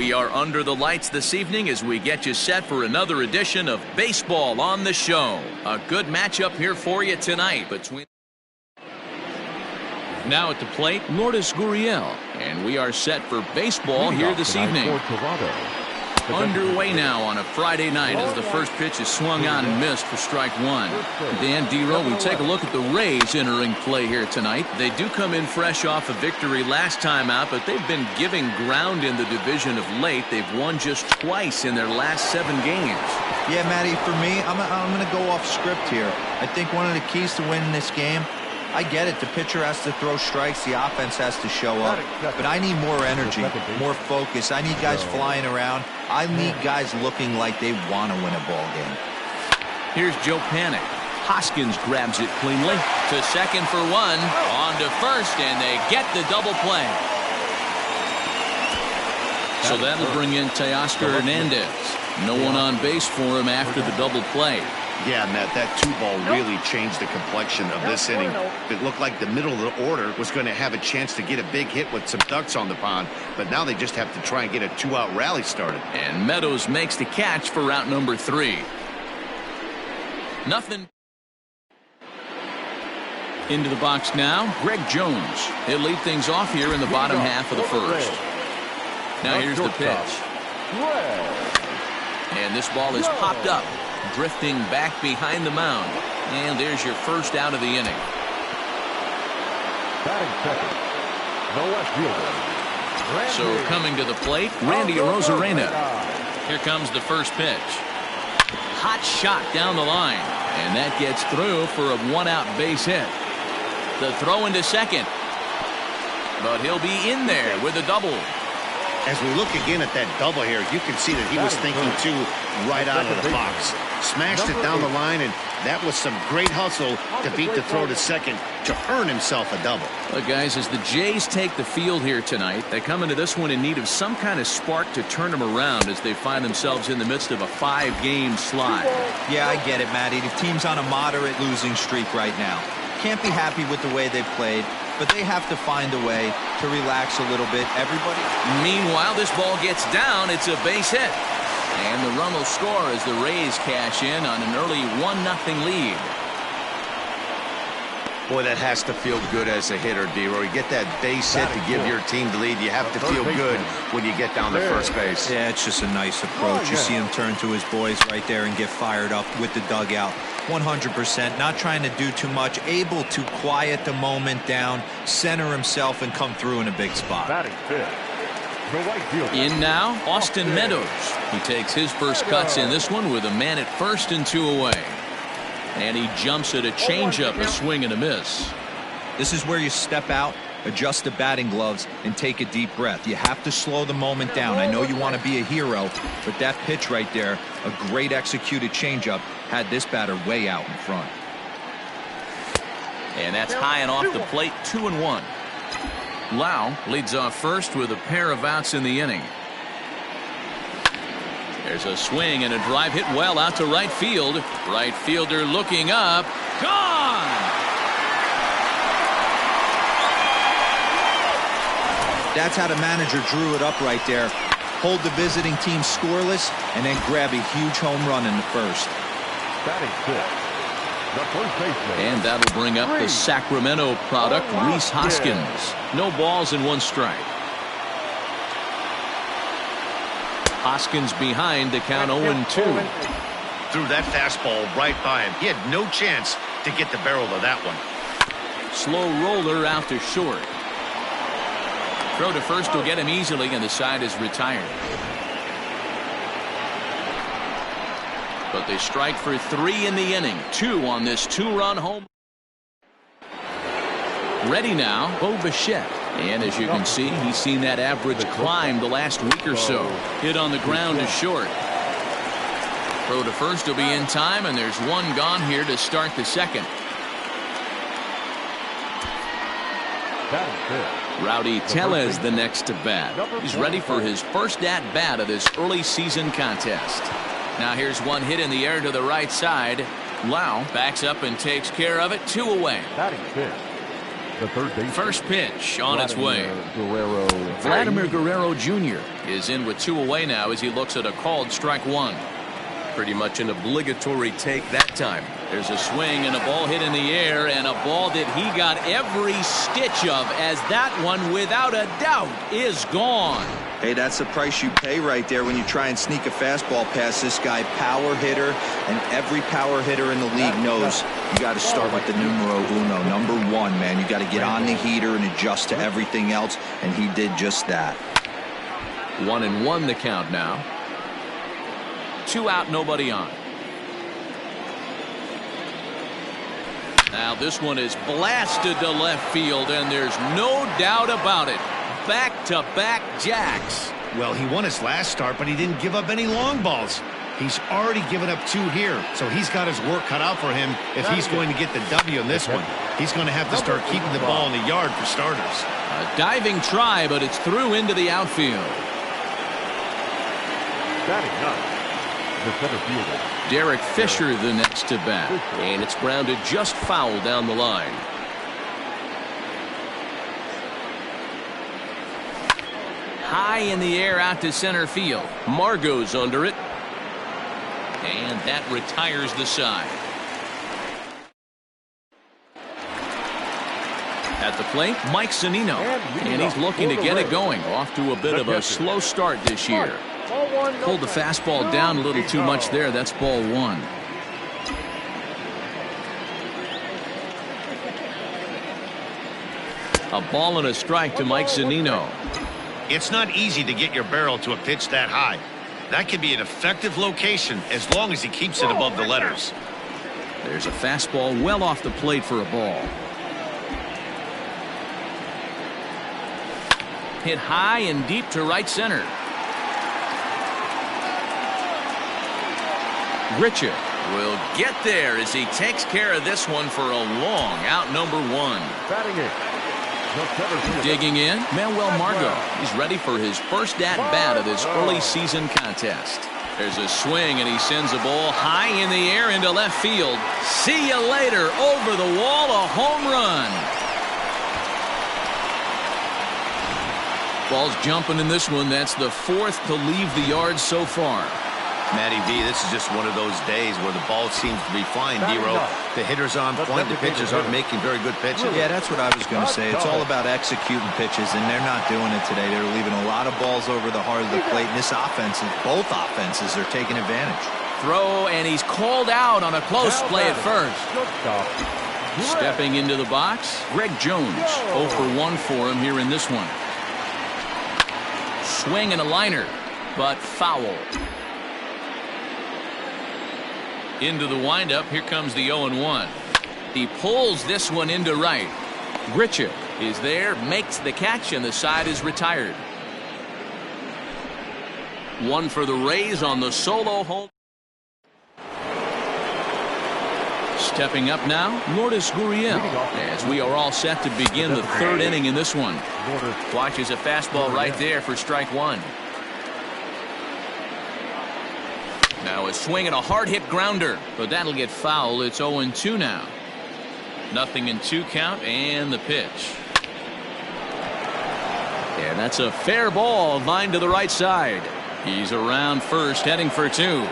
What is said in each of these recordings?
We are under the lights this evening as we get you set for another edition of Baseball on the Show. A good matchup here for you tonight between... Now at the plate, Lourdes Gurriel, and we are set for baseball here this evening. Underway now on a Friday night as the first pitch is swung on and missed for strike one. Dan Dero, we take a look at the Rays entering play here tonight. They do come in fresh off a victory last time out, but they've been giving ground in the division of late. They've won just twice in their last 7 games. Yeah, Matty, for me, I'm going to go off script here. I think one of the keys to winning this game, I get it, the pitcher has to throw strikes, the offense has to show up, but I need more energy, more focus. I need guys flying around. I need guys looking like they want to win a ball game. Here's Joe Panic. Hoskins grabs it cleanly to second for one, on to first, and they get the double play. So that'll bring in Teoscar Hernandez. No one on base for him after the double play. Yeah, Matt, that 2-ball really changed the complexion of this inning. It looked like the middle of the order was going to have a chance to get a big hit with some ducks on the pond, but now they just have to try and get a 2-out rally started. And Meadows makes the catch for route number 3. Nothing. Into the box now, Greg Jones. He'll lead things off here in the bottom half of the first. Now here's the pitch. And this ball is popped up, drifting back behind the mound. And there's your first out of the inning. So coming to the plate, Randy Arozarena. Here comes the first pitch. Hot shot down the line. And that gets through for a 1-out base hit. The throw into second. But he'll be in there with a double. As we look again at that double here, you can see that he was thinking too right out of the box. Smashed it down the line, and that was some great hustle to beat the throw to second to earn himself a double. Look, guys, as the Jays take the field here tonight, they come into this one in need of some kind of spark to turn them around as they find themselves in the midst of a 5-game slide. Yeah, I get it, Matty. The team's on a moderate losing streak right now. Can't be happy with the way they played, but they have to find a way to relax a little bit. Everybody. Meanwhile, this ball gets down. It's a base hit. And the run will score as the Rays cash in on an early 1-0 lead. Boy, that has to feel good as a hitter, D-Roy. You get that base hit to give your team the lead. You have to feel good when you get down to first base. Yeah, it's just a nice approach. You see him turn to his boys right there and get fired up with the dugout. 100%, not trying to do too much, able to quiet the moment down, center himself, and come through in a big spot. In now, Austin Meadows. He takes his first cuts in this one with a man at first and 2 away. And he jumps at a changeup, a swing and a miss. This is where you step out, adjust the batting gloves, and take a deep breath. You have to slow the moment down. I know you want to be a hero, but that pitch right there, a great executed changeup, had this batter way out in front. And that's high and off the plate, 2-1. Lau leads off first with a pair of outs in the inning. There's a swing and a drive hit well out to right field. Right fielder looking up. Gone! That's how the manager drew it up right there. Hold the visiting team scoreless and then grab a huge home run in the first. And that'll bring up the Sacramento product, Rhys Hoskins. No balls and 1 strike. Hoskins behind the count 0-2. Threw that fastball right by him. He had no chance to get the barrel of that one. Slow roller out to short. Throw to first will get him easily, and the side is retired. But they strike for 3 in the inning. 2 on this 2-run home. Ready now, Bo Bichette. And as you can see, he's seen that average climb the last week or so. Hit on the ground is short. Throw to first will be in time, and there's 1 gone here to start the second. Rowdy Tellez the next to bat. He's ready for his first at-bat of this early season contest. Now here's 1 hit in the air to the right side. Lau backs up and takes care of it. 2 away. First pitch on its way. Vladimir Guerrero Jr. is in with 2 away now as he looks at a called strike 1. Pretty much an obligatory take that time. There's a swing and a ball hit in the air, and a ball that he got every stitch of, as that one, without a doubt, is gone. Hey, that's the price you pay right there when you try and sneak a fastball past this guy. Power hitter, and every power hitter in the league knows you got to start with the numero uno, number 1, man. You got to get on the heater and adjust to everything else, and he did just that. 1-1 the count now. 2 out, nobody on. Now this one is blasted to left field, and there's no doubt about it. Back-to-back jacks. Well, he won his last start, but he didn't give up any long balls. He's already given up 2 here, so he's got his work cut out for him if he's going to get the W in this one. He's going to have to start keeping the ball in the yard for starters. A diving try, but it's through into the outfield. Derek Fisher the next to bat, and it's grounded just foul down the line. High in the air out to center field. Margot's under it, and that retires the side. At the plate, Mike Zunino, and he's looking to get it going. Off to a bit of a slow start this year. Pulled the fastball down a little too much there. That's ball 1. A ball and a strike to Mike Zunino. It's not easy to get your barrel to a pitch that high. That can be an effective location as long as he keeps it above the letters. There's a fastball well off the plate for a ball. Hit high and deep to right center. Richard will get there as he takes care of this one for a long out, number 1. Digging in, Manuel Margot. He's ready for his first at-bat of this early season contest. There's a swing, and he sends a ball high in the air into left field. See you later. Over the wall, a home run. Ball's jumping in this one. That's the 4th to leave the yard so far. Matty V, this is just one of those days where the ball seems to be flying, D-Row. The hitters on point, the pitchers aren't making very good pitches. Yeah, that's what I was going to say. It's all about executing pitches, and they're not doing it today. They're leaving a lot of balls over the heart of the plate, and this offense, both offenses are taking advantage. Throw, and he's called out on a close play at first. Stepping into the box, Greg Jones. 0 for 1 for him here in this one. Swing and a liner, but foul. Into the windup, here comes the 0-1. He pulls this one into right. Richard is there, makes the catch, and the side is retired. 1 for the Rays on the solo home. Stepping up now, Lourdes Gurriel, as we are all set to begin the 3rd inning in this one. Watches a fastball right there for strike 1. Now a swing and a hard-hit grounder, but that'll get foul. It's 0-2 now. 0-2 count, and the pitch. And that's a fair ball, lined to the right side. He's around first, heading for 2.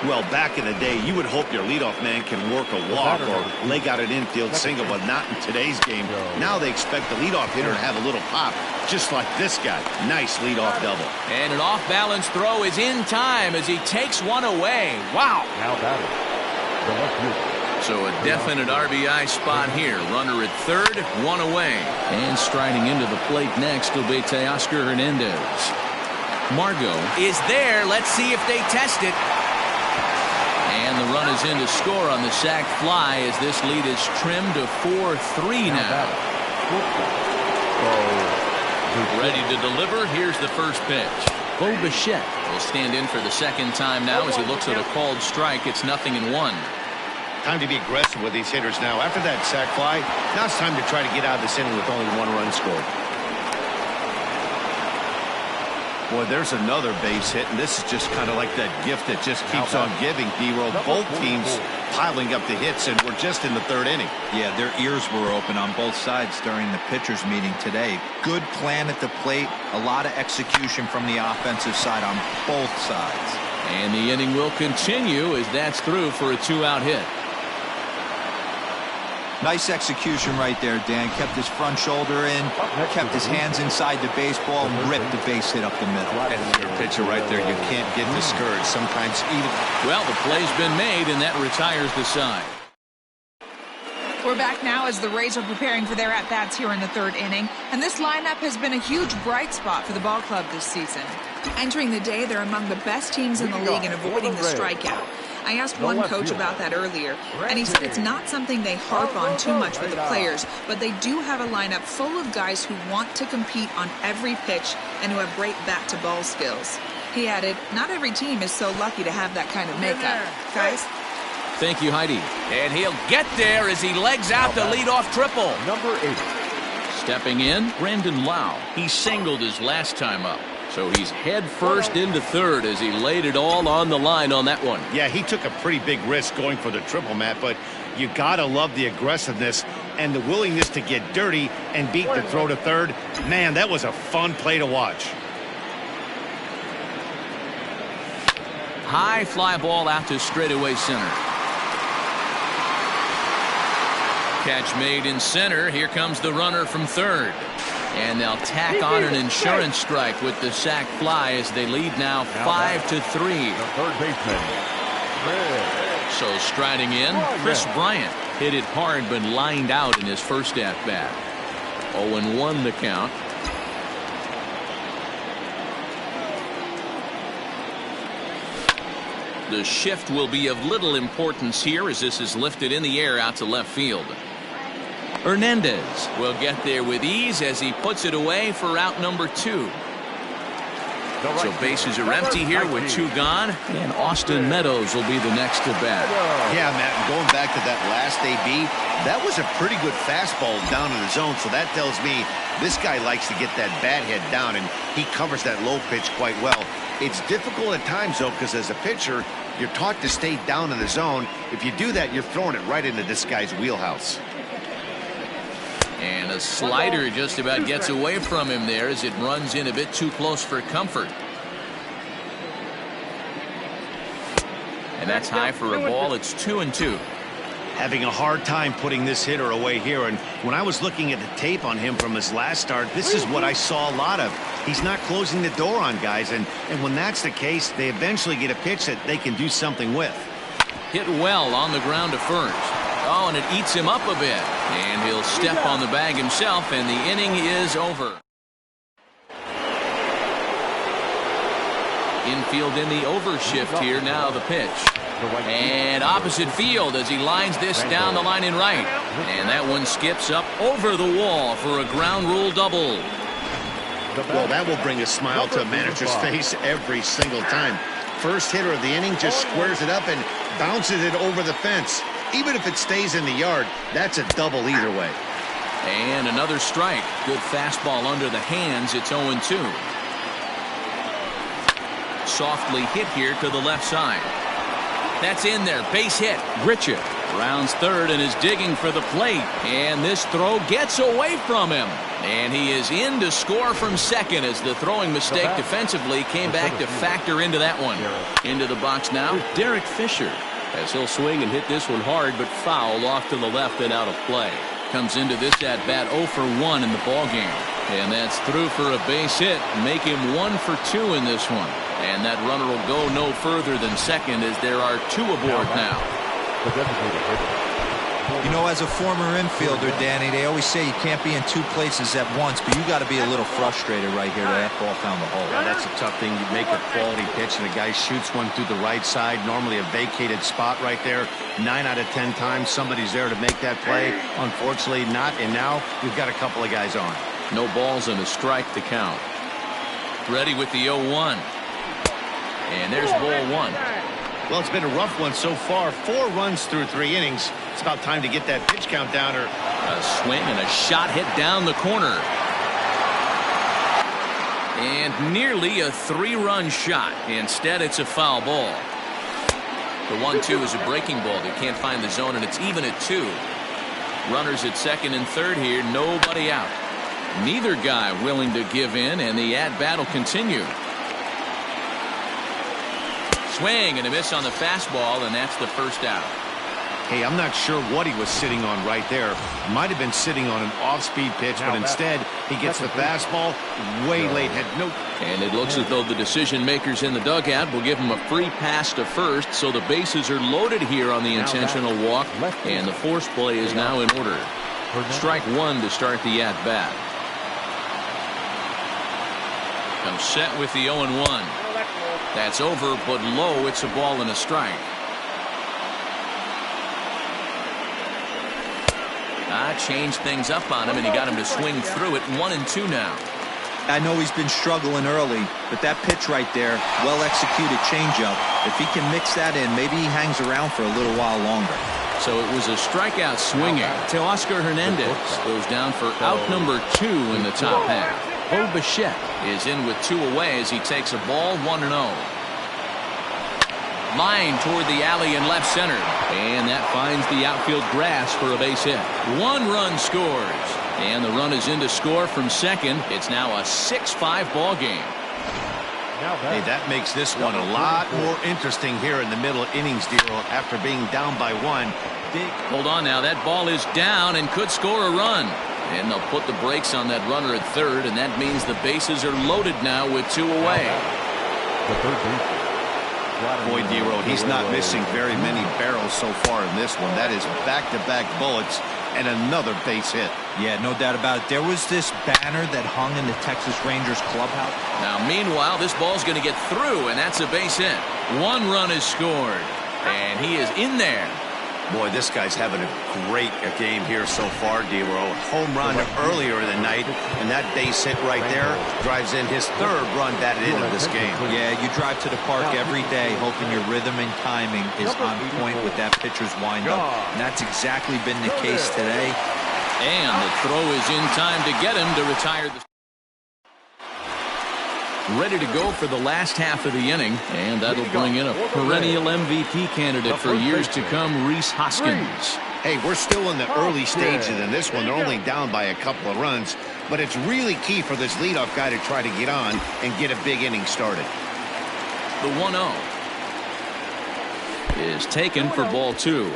Well, back in the day, you would hope your leadoff man can work a walk or leg out an infield single, but not in today's game. Now they expect the leadoff hitter to have a little pop, just like this guy. Nice leadoff double. And an off-balance throw is in time as he takes one away. Wow. So a definite RBI spot here. Runner at 3rd, 1 away. And striding into the plate next will be Teoscar Hernandez. Margot is there. Let's see if they test it. And the run is in to score on the sac fly as this lead is trimmed to 4-3 now. Ready to deliver. Here's the first pitch. Bo Bichette will stand in for the 2nd time now as he looks at a called strike. It's 0-1. Time to be aggressive with these hitters now. After that sac fly, now it's time to try to get out of this inning with only 1 run scored. Boy, there's another base hit, and this is just kind of like that gift that just keeps on giving, D-Roll. Both teams piling up the hits, and we're just in the third inning. Yeah, their ears were open on both sides during the pitchers meeting today. Good plan at the plate, a lot of execution from the offensive side on both sides. And the inning will continue as that's through for a 2-out hit. Nice execution right there, Dan. Kept his front shoulder in, kept his hands inside the baseball, and ripped the base hit up the middle. And your pitcher right there, you can't get discouraged. Sometimes even... Well, the play's been made, and that retires the side. We're back now as the Rays are preparing for their at-bats here in the third inning. And this lineup has been a huge bright spot for the ball club this season. Entering the day, they're among the best teams in the league in avoiding the strikeout. I asked one coach about that earlier, and he said it's not something they harp on too much with the players, but they do have a lineup full of guys who want to compete on every pitch and who have great bat-to-ball skills. He added, not every team is so lucky to have that kind of makeup. Guys? Thank you, Heidi. And he'll get there as he legs out the leadoff triple. Number 8. Stepping in, Brandon Lau. He singled his last time up. So he's head first into third as he laid it all on the line on that one. Yeah, he took a pretty big risk going for the triple, Matt, but you gotta love the aggressiveness and the willingness to get dirty and beat the throw to third. Man, that was a fun play to watch. High fly ball out to straightaway center. Catch made in center. Here comes the runner from third. And they'll tack on an insurance strike with the sac fly as they lead now 5-3. The third baseman. So striding in, Chris Bryant hit it hard but lined out in his first at-bat. 0-1 the count. The shift will be of little importance here as this is lifted in the air out to left field. Hernandez will get there with ease as he puts it away for out number 2. So bases are empty here with 2 gone, and Austin Meadows will be the next to bat. Yeah, Matt, and going back to that last AB, that was a pretty good fastball down in the zone, so that tells me this guy likes to get that bat head down, and he covers that low pitch quite well. It's difficult at times, though, because as a pitcher, you're taught to stay down in the zone. If you do that, you're throwing it right into this guy's wheelhouse. And a slider just about gets away from him there as it runs in a bit too close for comfort. And that's high for a ball. It's 2-2. Having a hard time putting this hitter away here, and when I was looking at the tape on him from his last start, this is what I saw a lot of. He's not closing the door on guys, and when that's the case, they eventually get a pitch that they can do something with. Hit well on the ground to first. Oh, and it eats him up a bit. And he'll step on the bag himself, and the inning is over. Infield in the overshift here. Now the pitch. And opposite field as he lines this down the line in right. And that one skips up over the wall for a ground rule double. Well, that will bring a smile to a manager's face every single time. First hitter of the inning just squares it up and bounces it over the fence. Even if it stays in the yard, that's a double either way. And another strike. Good fastball under the hands. It's 0-2. Softly hit here to the left side. That's in there. Base hit. Gritchett rounds third and is digging for the plate. And this throw gets away from him. And he is in to score from second as the throwing mistake defensively came back to factor into that one. Into the box now, Derek Fisher. As he'll swing and hit this one hard, but foul off to the left and out of play. Comes into this at-bat 0 for 1 in the ballgame. And that's through for a base hit. Make him 1 for 2 in this one. And that runner will go no further than second as there are 2 aboard now. You know, as a former infielder, Danny, they always say you can't be in 2 places at once, but you got to be a little frustrated right here that ball found the hole. Well, that's a tough thing. You make a quality pitch and a guy shoots one through the right side, normally a vacated spot right there. 9 out of 10 times somebody's there to make that play. Unfortunately not, and now we've got a couple of guys on. No balls and a strike to count. Ready with the 0-1. And there's ball 1. Well, it's been a rough one so far. 4 runs through 3 innings. It's about time to get that pitch count down. Or a swing and a shot hit down the corner. And nearly a 3-run shot. Instead, it's a foul ball. The 1-2 is a breaking ball. They can't find the zone, and it's even at 2. Runners at second and third here. Nobody out. Neither guy willing to give in, and the at-bat will continue. Swing and a miss on the fastball, and that's the first out. Hey, I'm not sure what he was sitting on right there. Might have been sitting on an off-speed pitch, but instead he gets the fastball way late. Had no. And it looks as though the decision makers in the dugout will give him a free pass to first, so the bases are loaded here on the intentional walk, and the force play is now in order. Strike one to start the at-bat. Comes set with the 0-1. That's over, but low. It's a ball and a strike. Changed things up on him, and he got him to swing through it. 1-2 now. I know he's been struggling early, but that pitch right there, well-executed changeup. If he can mix that in, maybe he hangs around for a little while longer. So it was a strikeout swinging till Oscar Hernandez goes down for out number 2 in the top half. Bo Bichette is in with 2 away as he takes a ball 1-0. Line toward the alley in left center, and that finds the outfield grass for a base hit. 1 run scores, and the run is in to score from second. It's now a 6-5 ball game. Hey, that makes this one a lot more interesting here in the middle innings, Dero, after being down by 1. Hold on now, that ball is down and could score a run. And they'll put the brakes on that runner at third, and that means the bases are loaded now with 2 away. The third baseman. Boy, Dero, he's not missing very many barrels so far in this one. That is back-to-back bullets and another base hit. Yeah, no doubt about it. There was this banner that hung in the Texas Rangers clubhouse. Now, meanwhile, this ball's going to get through, and that's a base hit. 1 run is scored, and he is in there. Boy, this guy's having a great game here so far, Dero. Home run earlier in the night, and that base hit right there drives in his 3rd run batted into this game. Yeah, you drive to the park every day hoping your rhythm and timing is on point with that pitcher's windup, and that's exactly been the case today. And the throw is in time to get him to retire the... Ready to go for the last half of the inning, and that'll bring in a perennial MVP candidate for years to come, Rhys Hoskins. Hey, we're still in the early stages in this one. They're only down by a couple of runs, but it's really key for this leadoff guy to try to get on and get a big inning started. The 1-0 is taken for ball 2.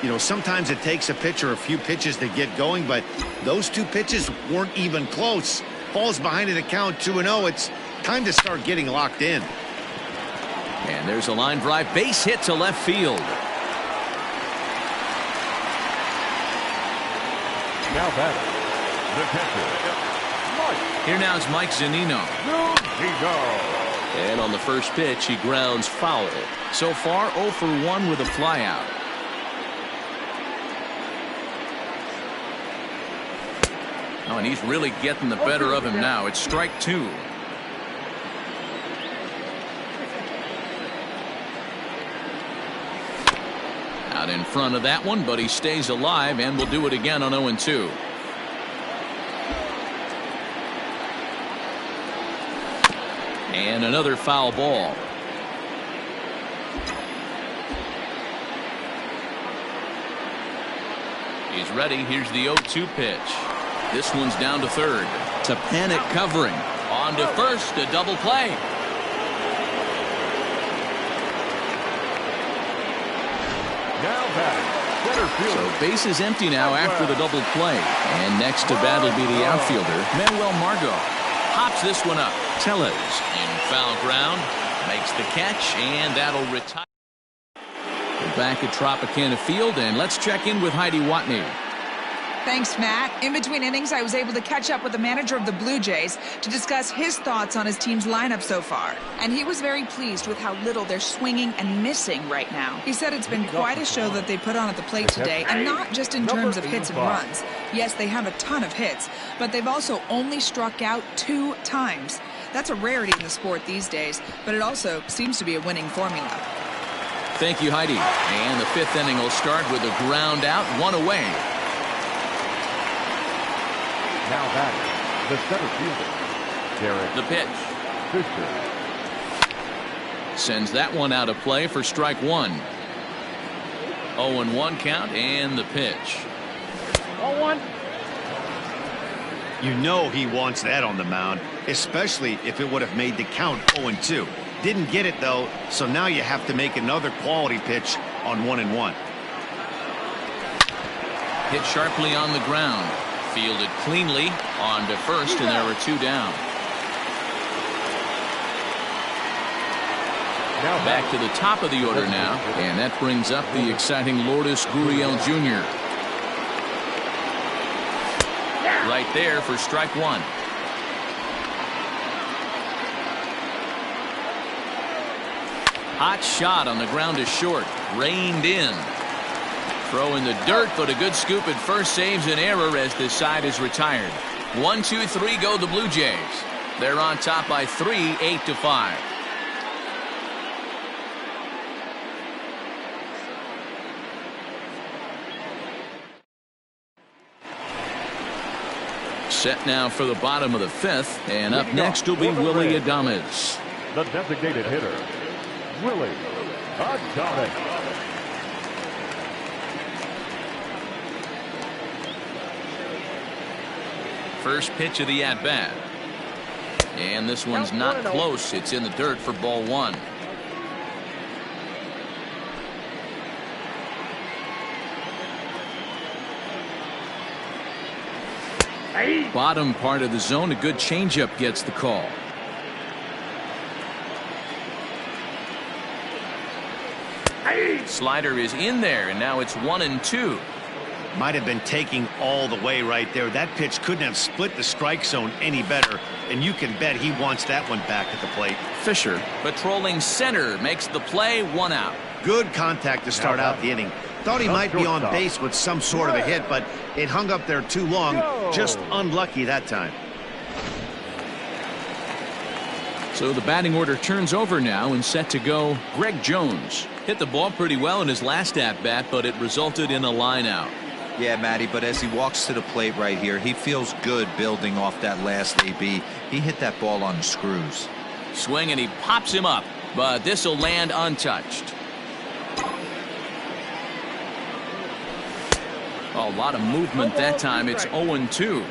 You know, sometimes it takes a pitcher a few pitches to get going, but those 2 pitches weren't even close. Falls behind in the count 2-0. It's time to start getting locked in. And there's a line drive base hit to left field. Now batting, the catcher. Here now is Mike Zunino. And on the first pitch, he grounds foul. So far, 0 for 1 with a flyout. Oh, and he's really getting the better of him now. It's strike 2. Out in front of that one, but he stays alive and will do it again on 0-2. And another foul ball. He's ready. Here's the 0-2 pitch. This one's down to third. To panic covering. On to first, a double play. Now batting, center field. So base is empty now after the double play. And next to bat will be the outfielder, Manuel Margot. Hops this one up. Tellez in foul ground. Makes the catch, and that'll retire. We're back at Tropicana Field, and let's check in with Heidi Watney. Thanks, Matt. In between innings, I was able to catch up with the manager of the Blue Jays to discuss his thoughts on his team's lineup so far. And he was very pleased with how little they're swinging and missing right now. He said it's been quite a show that they put on at the plate today, and not just in terms of hits and runs. Yes, they have a ton of hits, but they've also only struck out 2 times. That's a rarity in the sport these days, but it also seems to be a winning formula. Thank you, Heidi. And the 5th inning will start with a ground out, 1 away. Now batting, the center fielder, The pitch. Fisher. Sends that one out of play for strike one. 0-1 count and the pitch. 0-1. You know he wants that on the mound, especially if it would have made the count 0-2. Didn't get it, though, so now you have to make another quality pitch on 1-1. Hit sharply on the ground. Fielded cleanly on to first, and there were two down. Now back to the top of the order now, and that brings up the exciting Lourdes Gurriel Jr. Right there for strike one. Hot shot on the ground is short. Reined in. Throw in the dirt, but a good scoop at first saves an error as this side is retired. 1-2-3 go the Blue Jays. They're on top by 3, 8-5. Set now for the bottom of the fifth, and up next will be Willie Adames. the designated hitter, Willie Adames. First pitch of the at-bat. And this one's not close. It's in the dirt for ball one. Bottom part of the zone, a good changeup gets the call. Slider is in there, and now it's 1-2. Might have been taking all the way right there. That pitch couldn't have split the strike zone any better, and you can bet he wants that one back at the plate. Fisher patrolling center makes the play, 1 out. Good contact to start out the inning. Thought he might be on base with some sort of a hit, but it hung up there too long. Just unlucky that time. So the batting order turns over now, and set to go Greg Jones. Hit the ball pretty well in his last at-bat, but it resulted in a line out. Yeah, Matty, but as he walks to the plate right here, he feels good building off that last AB. He hit that ball on the screws. Swing, and he pops him up, but this will land untouched. A lot of movement that time. It's 0-2.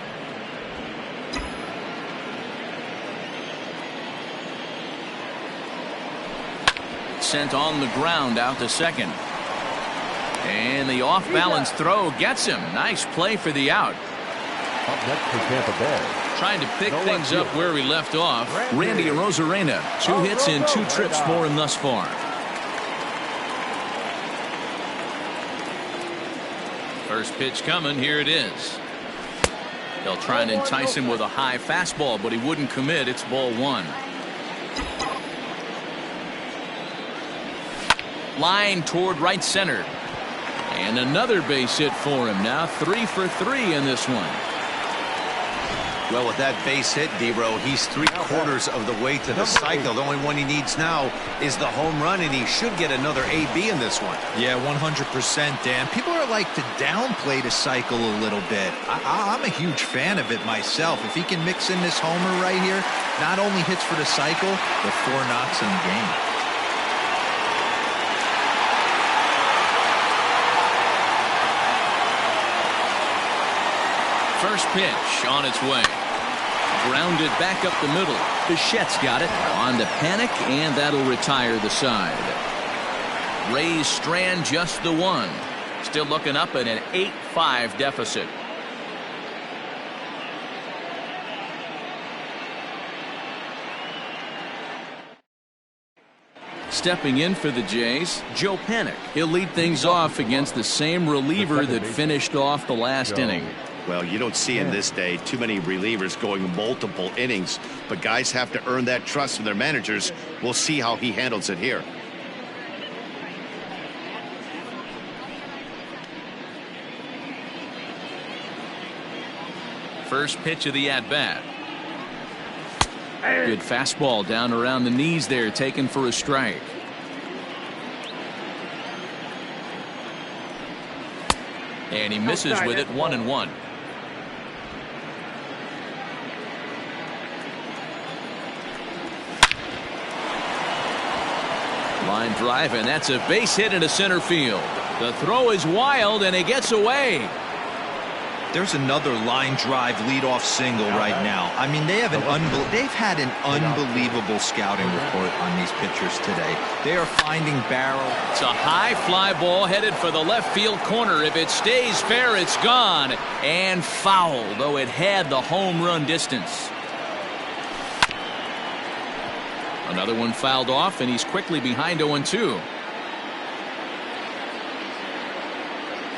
Sent on the ground out to second. And the off-balance throw gets him. Nice play for the out. Up next for Tampa Bay. Trying to pick things up where we left off. Randy Arozarena. 2 hits and 2 trips for him thus far. First pitch coming. Here it is. They'll try and entice him with a high fastball, but he wouldn't commit. It's ball one. Line toward right center. And another base hit for him. Now 3 for 3 in this one. Well, with that base hit, D-Row, he's 3/4 of the way to the cycle. The only one he needs now is the home run, and he should get another AB in this one. Yeah, 100%, Dan. People are like to downplay the cycle a little bit. I'm a huge fan of it myself. If he can mix in this homer right here, not only hits for the cycle, but 4 knocks in the game. First pitch on its way. Grounded back up the middle. Bichette's got it. On to Panic, and that'll retire the side. Rays strand just the 1. Still looking up at an 8-5 deficit. Stepping in for the Jays, Joe Panic. He'll lead things off against the same reliever that finished off the last inning. Well, you don't see in this day too many relievers going multiple innings, but guys have to earn that trust from their managers. We'll see how he handles it here. First pitch of the at-bat. Good fastball down around the knees there, taken for a strike. And he misses with it, 1-1. Line drive, and that's a base hit into center field. The throw is wild, and it gets away. There's another line drive leadoff single right now. I mean, they've had an unbelievable scouting report on these pitchers today. They are finding barrel. It's a high fly ball headed for the left field corner. If it stays fair, it's gone. And foul, though it had the home run distance. Another one fouled off, and he's quickly behind 0-2.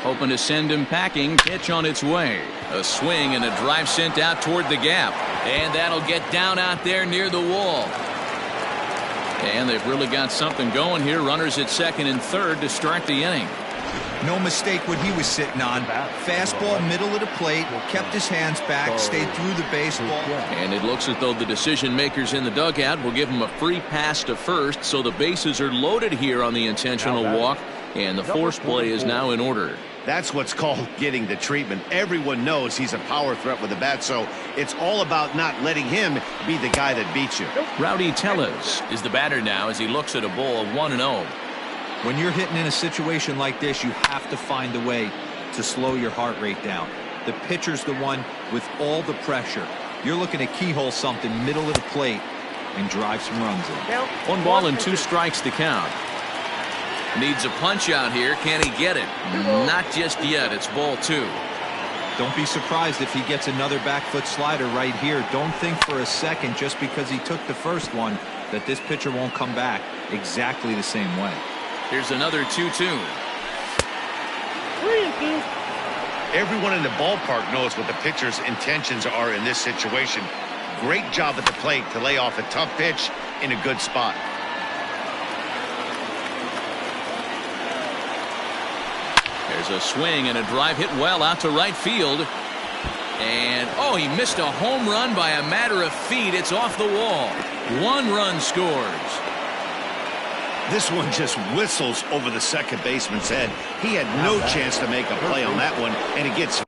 Hoping to send him packing. Pitch on its way. A swing and a drive sent out toward the gap. And that'll get down out there near the wall. And they've really got something going here. Runners at second and third to start the inning. No mistake what he was sitting on. Fastball, middle of the plate, kept his hands back, stayed through the baseball. And it looks as though the decision makers in the dugout will give him a free pass to first, so the bases are loaded here on the intentional walk, and the force play is now in order. That's what's called getting the treatment. Everyone knows he's a power threat with the bat, so it's all about not letting him be the guy that beats you. Rowdy Tellez is the batter now as he looks at a ball of 1-0. When you're hitting in a situation like this, you have to find a way to slow your heart rate down. The pitcher's the one with all the pressure. You're looking to keyhole something middle of the plate and drive some runs in. 1 ball and 2 strikes to count. Needs a punch out here. Can he get it? Not just yet. It's ball 2. Don't be surprised if he gets another back foot slider right here. Don't think for a second, just because he took the first one, that this pitcher won't come back exactly the same way. Here's another 2-2. Everyone in the ballpark knows what the pitcher's intentions are in this situation. Great job at the plate to lay off a tough pitch in a good spot. There's a swing and a drive hit well out to right field. And, oh, he missed a home run by a matter of feet. It's off the wall. 1 run scores. This one just whistles over the second baseman's head. He had no chance to make a play on that one, and it gets